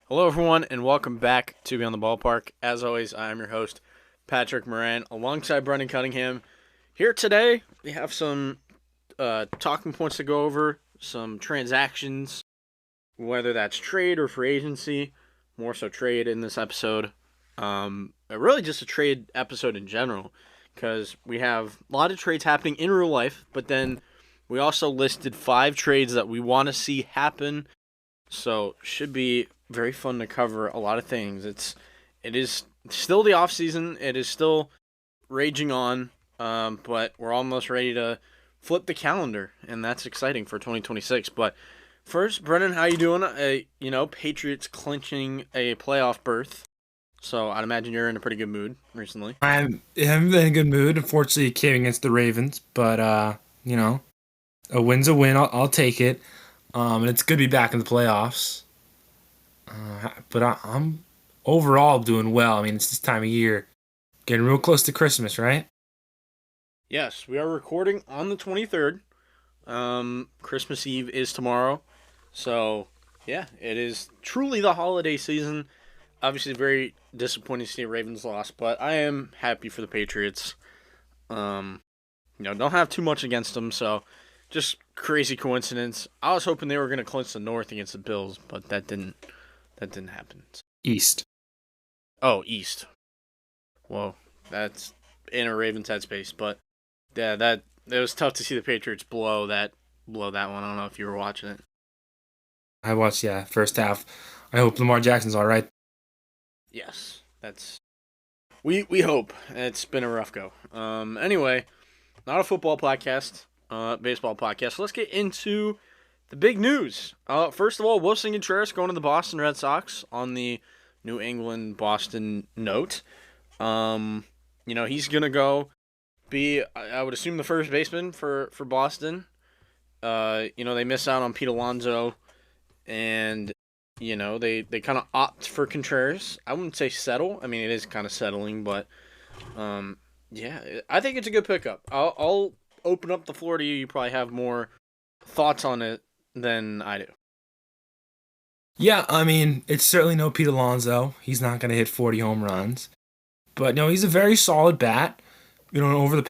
Hello, everyone, and welcome back to Beyond the Ballpark. As always, I am your host, Patrick Moran, alongside Brendan Cunningham. Here today, we have some talking points to go over, some transactions, whether that's trade or free agency, more so trade in this episode. Really just a trade episode in general, because we have a lot of trades happening in real life, but then we also listed 5 trades that we want to see happen. So should be very fun to cover a lot of things. It is still the off season. It is still raging on, but we're almost ready to flip the calendar, and that's exciting for 2026. But first, Brennan, how you doing? Patriots clinching a playoff berth. So I'd imagine you're in a pretty good mood recently. I'm in a good mood. Unfortunately, it came against the Ravens, but a win's a win. I'll take it. And it's good to be back in the playoffs. But I'm overall doing well. I mean, it's this time of year, getting real close to Christmas, right? Yes, we are recording on the 23rd. Christmas Eve is tomorrow. So, yeah, it is truly the holiday season. Obviously, very disappointing to see Ravens loss, but I am happy for the Patriots. Don't have too much against them, so just crazy coincidence. I was hoping they were going to clinch the North against the Bills, but that didn't happen. East. Oh, East. Whoa, that's in a Ravens headspace, but yeah, that it was tough to see the Patriots blow that one. I don't know if you were watching it. I watched, first half. I hope Lamar Jackson's all right. Yes, that's we hope. It's been a rough go. Anyway, not a football podcast, baseball podcast. So let's get into the big news. First of all, Willson Contreras going to the Boston Red Sox on the New England Boston note. He's gonna go be, I would assume, the first baseman for Boston. They miss out on Pete Alonso, and they kind of opt for Contreras. I wouldn't say settle. I mean, it is kind of settling, but I think it's a good pickup. I'll open up the floor to you. You probably have more thoughts on it than I do. Yeah, I mean, it's certainly no Pete Alonso. He's not going to hit 40 home runs. But no, he's a very solid bat. Over the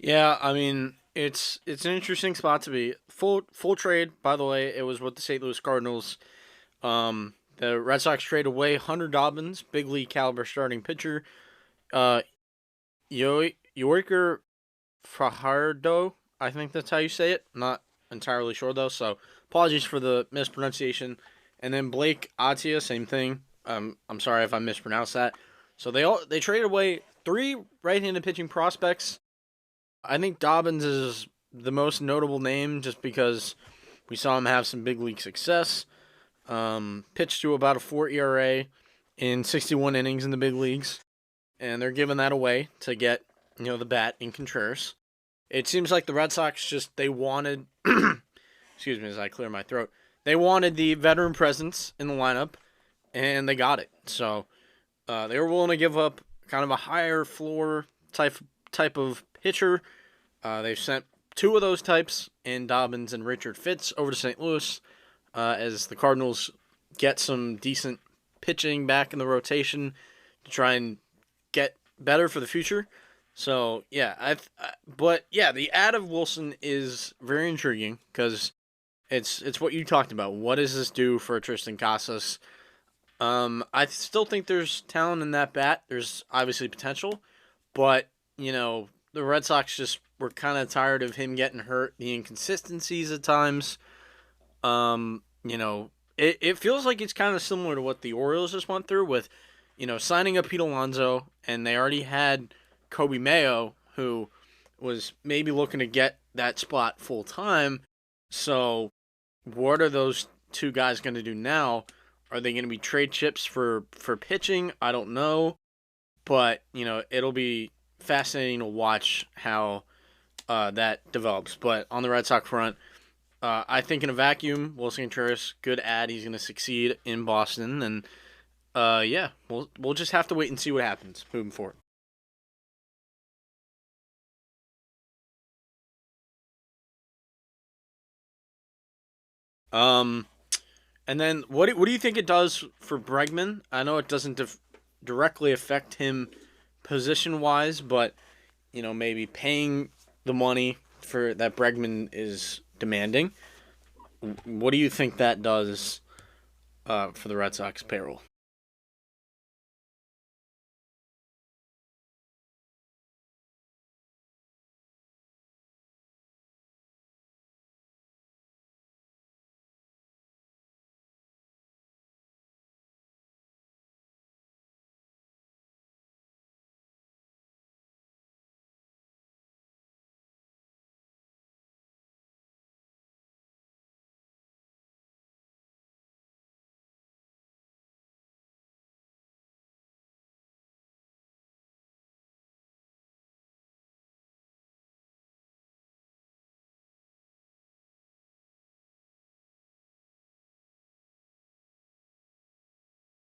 Yeah, I mean, it's an interesting spot to be. Full trade, by the way. It was with the St. Louis Cardinals. The Red Sox trade away Hunter Dobbins, big league caliber starting pitcher. Uh, Yorker Fajardo, I think that's how you say it. Not entirely sure though, so apologies for the mispronunciation. And then Blake Atia, same thing. I'm sorry if I mispronounced that. So they traded away 3 right-handed pitching prospects. I think Dobbins is the most notable name just because we saw him have some big league success. Pitched to about a 4 ERA in 61 innings in the big leagues, and they're giving that away to get the bat in Contreras. It seems like the Red Sox they wanted, excuse me as I clear my throat, they wanted the veteran presence in the lineup, and they got it. So they were willing to give up kind of a higher floor type of pitcher. They've sent 2 of those types in Dobbins and Richard Fitz over to St. Louis as the Cardinals get some decent pitching back in the rotation to try and get better for the future. So yeah, but yeah, the ad of Wilson is very intriguing because it's what you talked about. What does this do for Tristan Casas? I still think there's talent in that bat. There's obviously potential, but the Red Sox just were kind of tired of him getting hurt, the inconsistencies at times. It feels like it's kind of similar to what the Orioles just went through with, signing up Pete Alonso, and they already had Kobe Mayo, who was maybe looking to get that spot full time. So, what are those two guys going to do now? Are they going to be trade chips for pitching? I don't know, but it'll be fascinating to watch how that develops. But on the Red Sox front, I think in a vacuum, Wilson Contreras, good ad. He's going to succeed in Boston, and yeah, we'll just have to wait and see what happens moving forward. Um, and then what do you think it does for Bregman? I know it doesn't directly affect him position wise, but maybe paying the money for that Bregman is demanding. What do you think that does for the Red Sox payroll?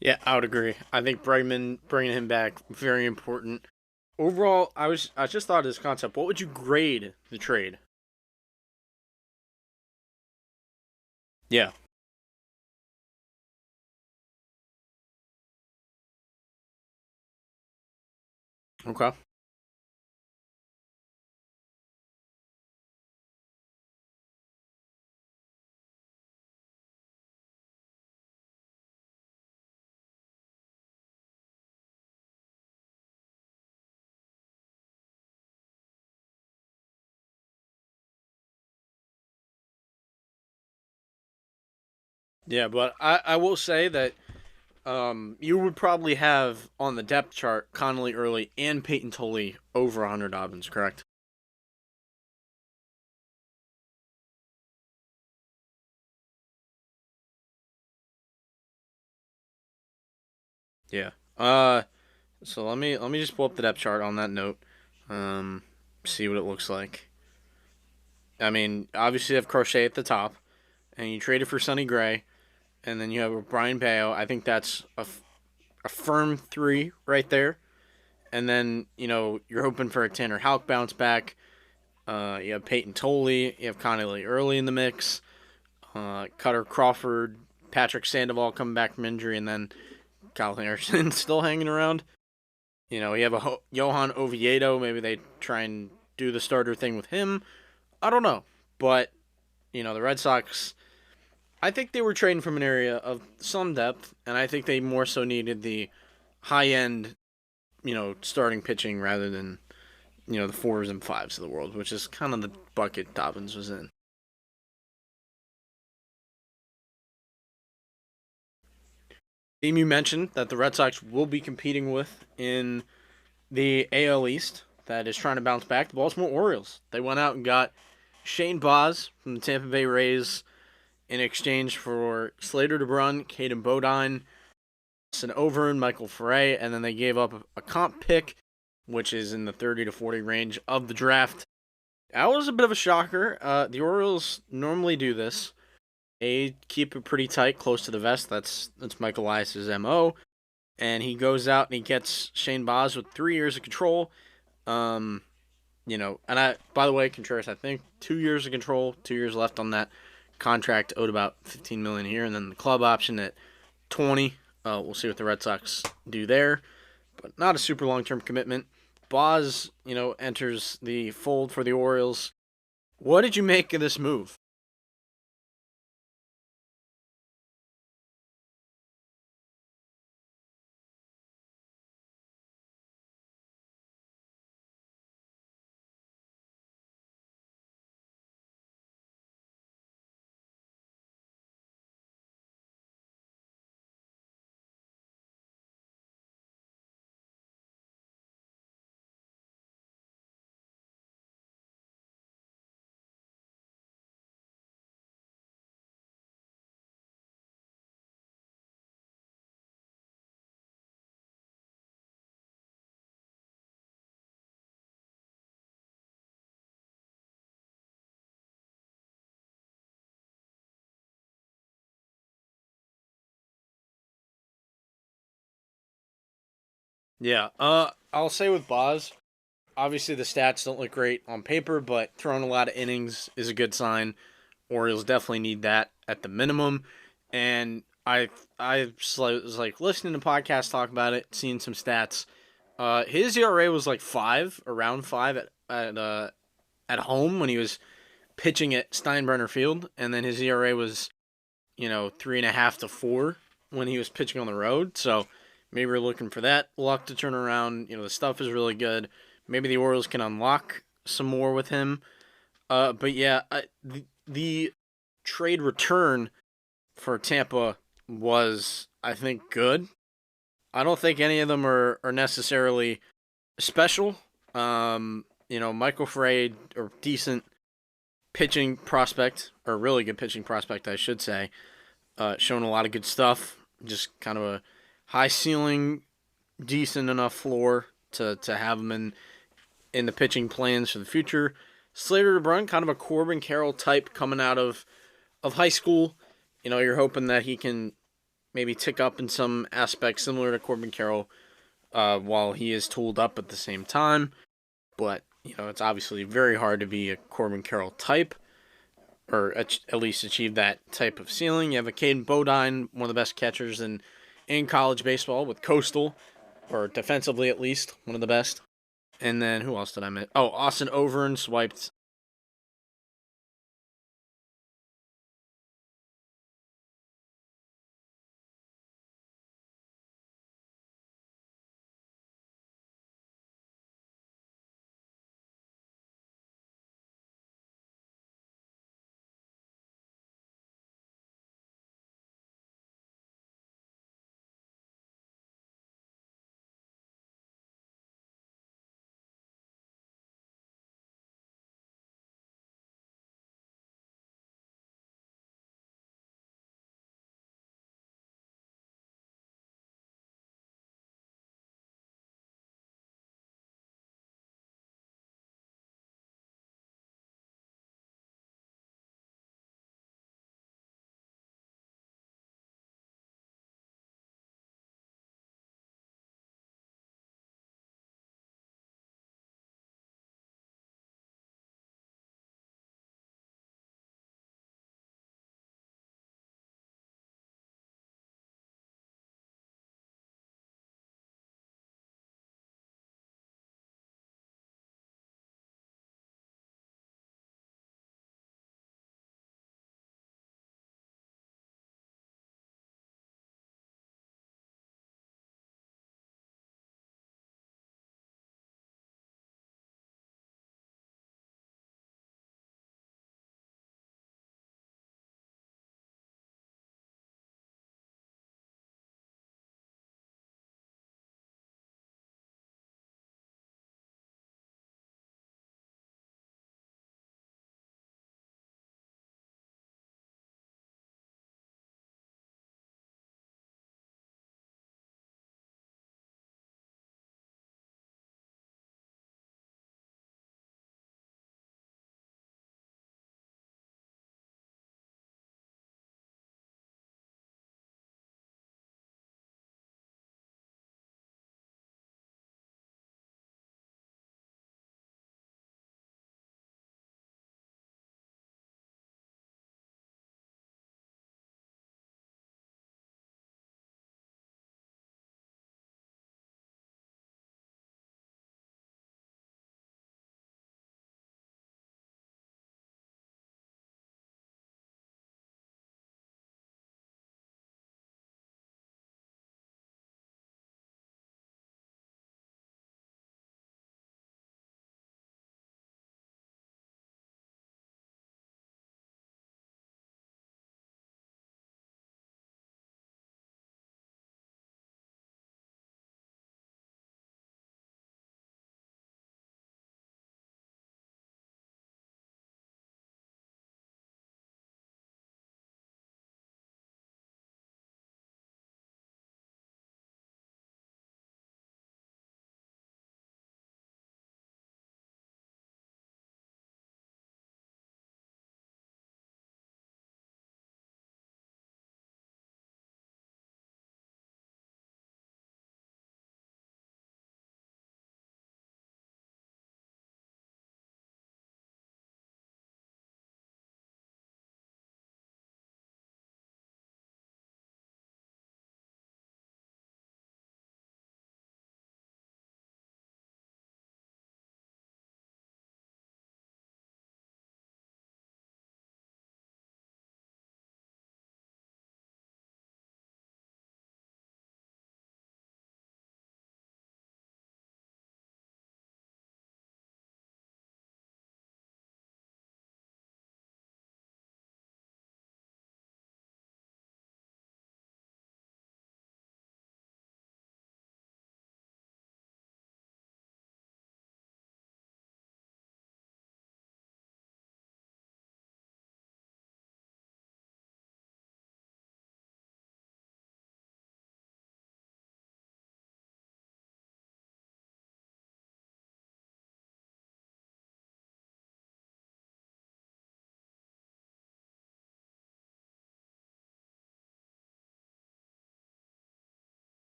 Yeah, I would agree. I think Bregman bringing him back very important. Overall, I just thought of this concept. What would you grade the trade? Yeah. Okay. Yeah, but I will say that you would probably have on the depth chart Connolly Early and Peyton Tully over 100 Dobbins, correct? Yeah. So let me just pull up the depth chart on that note. Um, see what it looks like. I mean, obviously you have Crochet at the top, and you traded for Sonny Gray, and then you have Brian Bayo. I think that's a firm three right there. And then you're hoping for a Tanner Houck bounce back. You have Peyton Tolley, you have Connolly Early in the mix, Cutter Crawford, Patrick Sandoval coming back from injury, and then Kyle Harrison still hanging around. You have a Johan Oviedo. Maybe they try and do the starter thing with him. I don't know, but the Red Sox. I think they were trading from an area of some depth, and I think they more so needed the high end, starting pitching rather than the fours and fives of the world, which is kind of the bucket Dobbins was in. Team you mentioned that the Red Sox will be competing with in the AL East that is trying to bounce back, the Baltimore Orioles. They went out and got Shane Baz from the Tampa Bay Rays in exchange for Slater DeBrun, Caden Bodine, Austin Overin, Michael Ferre, and then they gave up a comp pick, which is in the 30 to 40 range of the draft. That was a bit of a shocker. The Orioles normally do this. They keep it pretty tight, close to the vest. That's Mike Elias's MO. And he goes out and he gets Shane Baz with 3 years of control. Um, and by the way, Contreras, I think 2 years of control, 2 years left on that contract, owed about 15 million a year, and then the club option at 20. We'll see what the Red Sox do there, but not a super long-term commitment. Boz, enters the fold for the Orioles. What did you make of this move? Yeah, I'll say with Boz, obviously the stats don't look great on paper, but throwing a lot of innings is a good sign. Orioles definitely need that at the minimum. And was like listening to podcasts talk about it, seeing some stats. His ERA was like 5, around 5 at home when he was pitching at Steinbrenner Field, and then his ERA was 3.5 to 4 when he was pitching on the road. So maybe we're looking for that luck to turn around. The stuff is really good. Maybe the Orioles can unlock some more with him. But yeah, the trade return for Tampa was, I think, good. I don't think any of them are necessarily special. Michael Frey, or decent pitching prospect, or really good pitching prospect, I should say. Showing a lot of good stuff. Just kind of a high ceiling, decent enough floor to have him in the pitching plans for the future. Slater DeBrun, kind of a Corbin Carroll type coming out of high school. You're hoping that he can maybe tick up in some aspects similar to Corbin Carroll while he is tooled up at the same time. But, it's obviously very hard to be a Corbin Carroll type, or at least achieve that type of ceiling. You have a Caden Bodine, one of the best catchers in college baseball with Coastal, or defensively at least, one of the best. And then who else did I miss? Oh, Austin Overn swiped